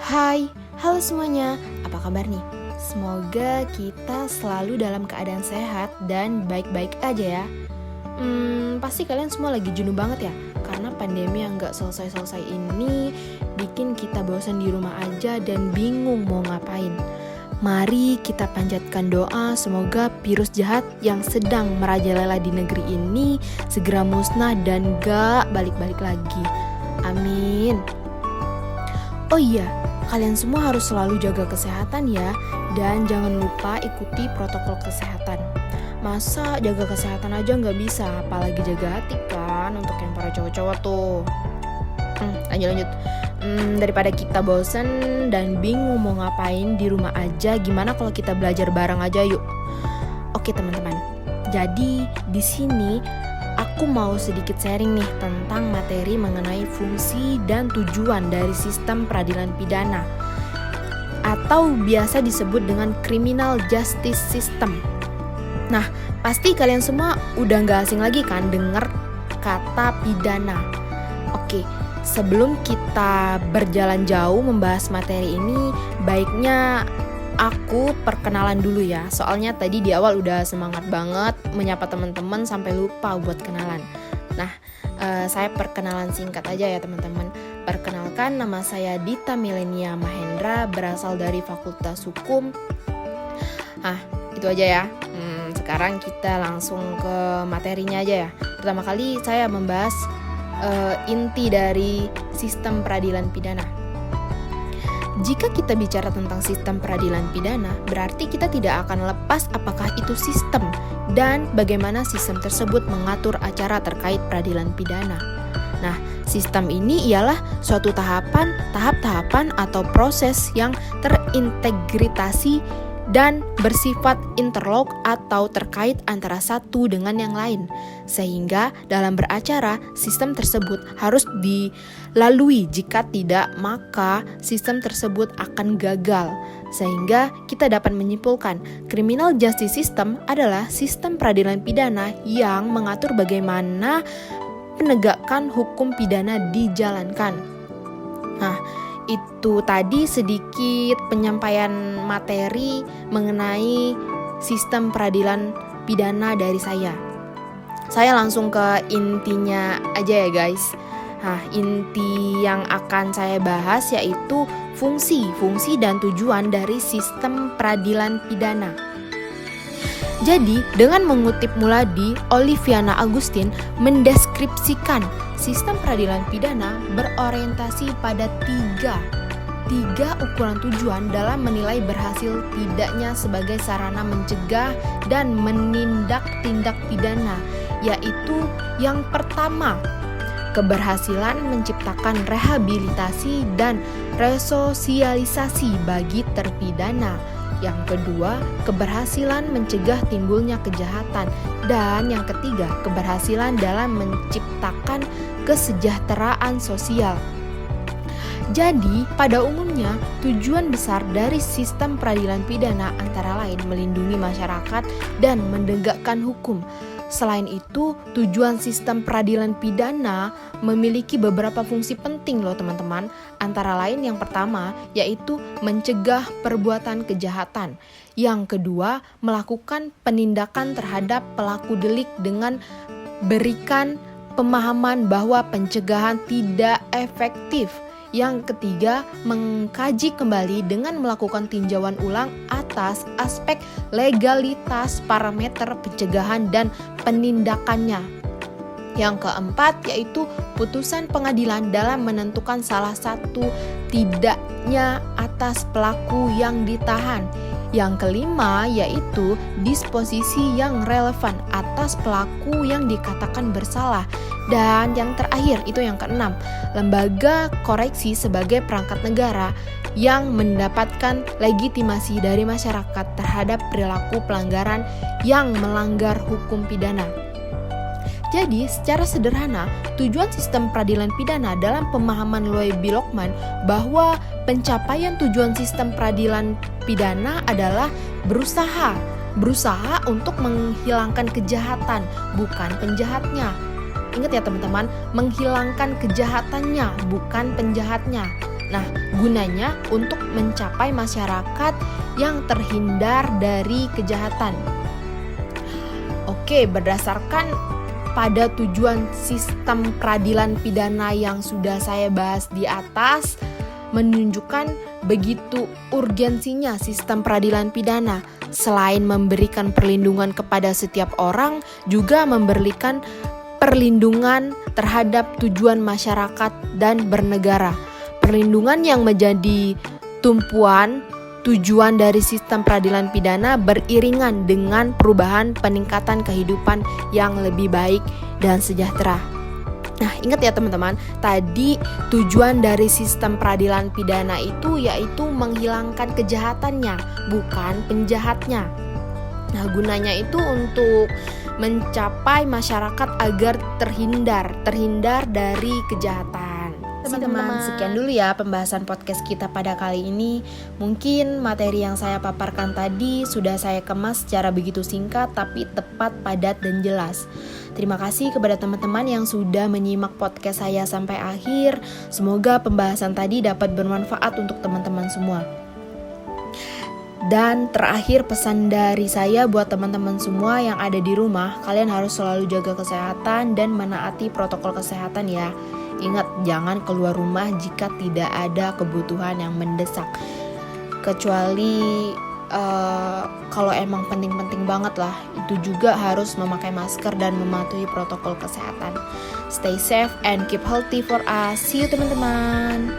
Hai, halo semuanya, apa kabar nih? Semoga kita selalu dalam keadaan sehat dan baik-baik aja ya. Pasti kalian semua lagi jenuh banget ya, karena pandemi yang gak selesai-selesai ini bikin kita bosan di rumah aja dan bingung mau ngapain. Mari kita panjatkan doa semoga virus jahat yang sedang merajalela di negeri ini segera musnah dan gak balik-balik lagi. Amin. Oh iya, kalian semua harus selalu jaga kesehatan ya, dan jangan lupa ikuti protokol kesehatan. Masa jaga kesehatan aja nggak bisa, apalagi jaga hati kan, untuk yang para cowok-cowok tuh. Lanjut. Daripada kita bosen dan bingung mau ngapain di rumah aja, gimana kalau kita belajar bareng aja yuk? Oke teman-teman, jadi di sini aku mau sedikit sharing nih tentang materi mengenai fungsi dan tujuan dari sistem peradilan pidana atau biasa disebut dengan criminal justice system. Nah, pasti kalian semua udah gak asing lagi kan denger kata pidana. Oke, sebelum kita berjalan jauh membahas materi ini, baiknya aku perkenalan dulu ya, soalnya tadi di awal udah semangat banget menyapa teman-teman sampai lupa buat kenalan. Nah, saya perkenalan singkat aja ya teman-teman. Perkenalkan, nama saya Dita Milenia Mahendra, berasal dari Fakultas Hukum. Itu aja ya. Sekarang kita langsung ke materinya aja ya. Pertama kali saya membahas inti dari sistem peradilan pidana. Jika kita bicara tentang sistem peradilan pidana, berarti kita tidak akan lepas apakah itu sistem dan bagaimana sistem tersebut mengatur acara terkait peradilan pidana. Nah, sistem ini ialah suatu tahap-tahapan atau proses yang terintegrasi dan bersifat interlock atau terkait antara satu dengan yang lain. Sehingga dalam beracara, sistem tersebut harus dilalui. Jika tidak, maka sistem tersebut akan gagal. Sehingga kita dapat menyimpulkan, criminal justice system adalah sistem peradilan pidana yang mengatur bagaimana penegakan hukum pidana dijalankan. Nah, itu tadi sedikit penyampaian materi mengenai sistem peradilan pidana dari saya. Saya langsung ke intinya aja ya guys. Nah, inti yang akan saya bahas yaitu fungsi dan tujuan dari sistem peradilan pidana. Jadi, dengan mengutip Muladi, Oliviana Agustin mendeskripsikan sistem peradilan pidana berorientasi pada tiga ukuran tujuan dalam menilai berhasil tidaknya sebagai sarana mencegah dan menindak tindak pidana, yaitu yang pertama, keberhasilan menciptakan rehabilitasi dan resosialisasi bagi terpidana. Yang kedua, keberhasilan mencegah timbulnya kejahatan. Dan yang ketiga, keberhasilan dalam menciptakan kesejahteraan sosial. Jadi, pada umumnya, tujuan besar dari sistem peradilan pidana antara lain melindungi masyarakat dan menegakkan hukum. Selain itu, tujuan sistem peradilan pidana memiliki beberapa fungsi penting loh teman-teman. Antara lain yang pertama yaitu mencegah perbuatan kejahatan. Yang kedua, melakukan penindakan terhadap pelaku delik dengan berikan pemahaman bahwa pencegahan tidak efektif. Yang ketiga, mengkaji kembali dengan melakukan tinjauan ulang atas aspek legalitas parameter pencegahan dan penindakannya. Yang keempat yaitu putusan pengadilan dalam menentukan salah satu tidaknya atas pelaku yang ditahan. Yang kelima yaitu disposisi yang relevan atas pelaku yang dikatakan bersalah. Dan yang terakhir itu yang keenam, lembaga koreksi sebagai perangkat negara yang mendapatkan legitimasi dari masyarakat terhadap perilaku pelanggaran yang melanggar hukum pidana. Jadi, secara sederhana, tujuan sistem peradilan pidana dalam pemahaman Loy Bilokman bahwa pencapaian tujuan sistem peradilan pidana adalah berusaha untuk menghilangkan kejahatan, bukan penjahatnya. Ingat ya teman-teman, menghilangkan kejahatannya, bukan penjahatnya. Nah, gunanya untuk mencapai masyarakat yang terhindar dari kejahatan. Oke, berdasarkan pada tujuan sistem peradilan pidana yang sudah saya bahas di atas, menunjukkan begitu urgensinya sistem peradilan pidana. Selain memberikan perlindungan kepada setiap orang, juga memberikan perlindungan terhadap tujuan masyarakat dan bernegara. Perlindungan yang menjadi tumpuan tujuan dari sistem peradilan pidana beriringan dengan perubahan peningkatan kehidupan yang lebih baik dan sejahtera. Nah, ingat ya teman-teman, tadi tujuan dari sistem peradilan pidana itu yaitu menghilangkan kejahatannya, bukan penjahatnya. Nah, gunanya itu untuk mencapai masyarakat agar terhindar dari kejahatan. Teman-teman, sekian dulu ya pembahasan podcast kita pada kali ini. Mungkin materi yang saya paparkan tadi sudah saya kemas secara begitu singkat tapi tepat, padat, dan jelas. Terima kasih kepada teman-teman yang sudah menyimak podcast saya sampai akhir. Semoga pembahasan tadi dapat bermanfaat untuk teman-teman semua. Dan terakhir, pesan dari saya buat teman-teman semua yang ada di rumah, kalian harus selalu jaga kesehatan dan menaati protokol kesehatan ya. Ingat, jangan keluar rumah jika tidak ada kebutuhan yang mendesak. Kecuali kalau emang penting-penting banget lah, itu juga harus memakai masker dan mematuhi protokol kesehatan. Stay safe and keep healthy for us. See you teman-teman.